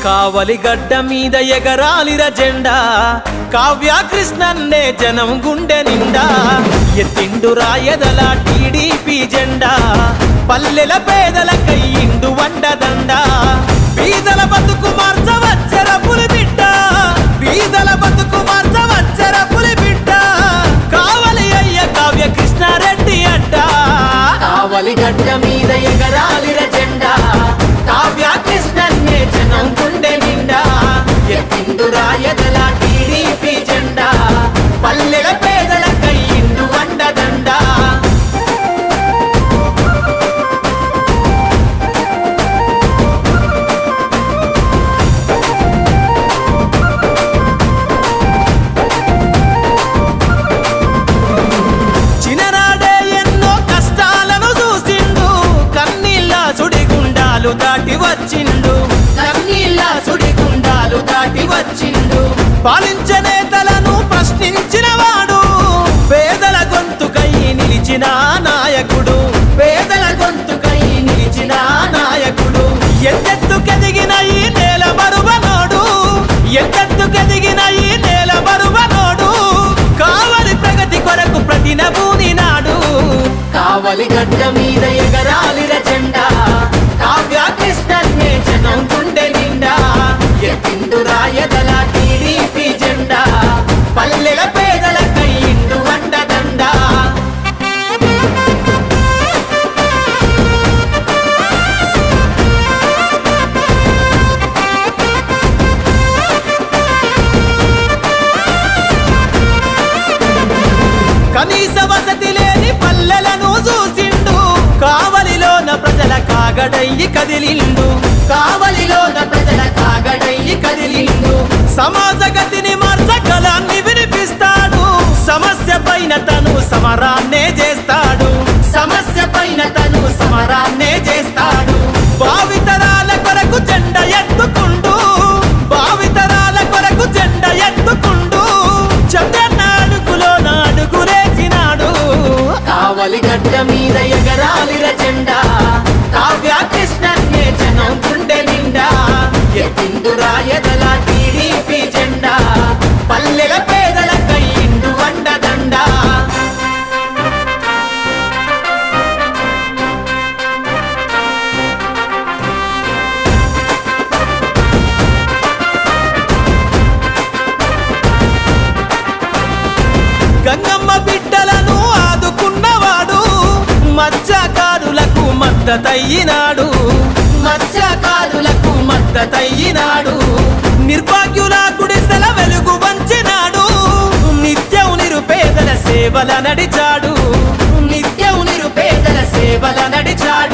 కావలి గడ్డ మీద ఎగరాలిర జెండా కావ్య కృష్ణన్నే జనం గుండె నిండా ఎత్తిండు రాయదల టీడీపీ జెండా పల్లెల పేదల కయ్యిండు వండదండ బీదల బతుకు మార్చవచ్చర పులిబిడ్డ బీదల బతుకు మార్చవచ్చర పులిబిడ్డ కావలి అయ్య కావ్య కృష్ణారెడ్డి అడ్డ కావలి గడ్డ మీద ఎగరాలిర జెండా కావ్య కృష్ణన్నే జనం గుండె నిండా ఎత్తిండు రాయదల టీడీపీ జెండా పల్లెల పేదల కయ్యిండు వండదండ చిన్ననాడే ఎన్నో కష్టాలను చూసిండు కన్నీళ్ళ సుడిగుండాలు దాటి వచ్చిండు కన్నీళ్ళ సుడిగుండాలు దాటి వచ్చిండు పాలించే నేతలను ప్రశ్నించిన వాడు పేదల గొంతుకై నిలిచిన నాయకుడు పేదల గొంతుకై నిలిచిన నాయకుడు ఎత్తెత్తుకెదిగిన ఈ నేల బరువనోడు ఎత్తెత్తుకెదిగిన ఈ నేల బరువనోడు కావలి ప్రగతి కొరకు ప్రతినబూని నాడు కావలి గడ్డ మీద ఎగరాలిర జెండా కావ్య కృష్ణన్నే జనం గుండె నిండా ఎత్తిండు రాయదల టీడీపీ జెండా పల్లెల పేదల కయ్యిండు వండదండ కనీస వసతి లేని పల్లెలను చూసిండు కావలిలోన ప్రజల కాగడయ్యి కదిలిండు కావలిలోన ప్రజల కాగడయ్యి కదిలిండు సమాజ గతిని మార్చగలాన్ని వినిపిస్తాడు సమస్య పైన తను సమరాన్నే చేస్తాడు సమస్య పైన తను సమరాన్నే చేస్తాడు భావితరాల కొరకు జెండ ఎత్తుకుండు భావితరాల కొరకు జెండ ఎత్తుకుండు చంద్రన్న అడుగులో నాడుగులేసినాడు కావలి గడ్డ మీద ఎగరాలిర జెండా కావ్య కృష్ణన్నే జనం గుండె నిండా ఎత్తిండు రాయదల టీడీపీ జెండా పల్లెల పేదల కయ్యిండు వండదండ గంగమ్మ బిడ్డలను ఆదుకున్నవాడు మత్స్యకారులకు మద్దతయ్యినాడు మత్స్యకారులకు మద్దతయ్యినాడు నిర్భాగ్యుల గుడిసెల వెలుగు వంచినాడు నిత్యం నిరుపేదల సేవల నడిచాడు నిత్యం నిరుపేదల సేవల నడిచాడు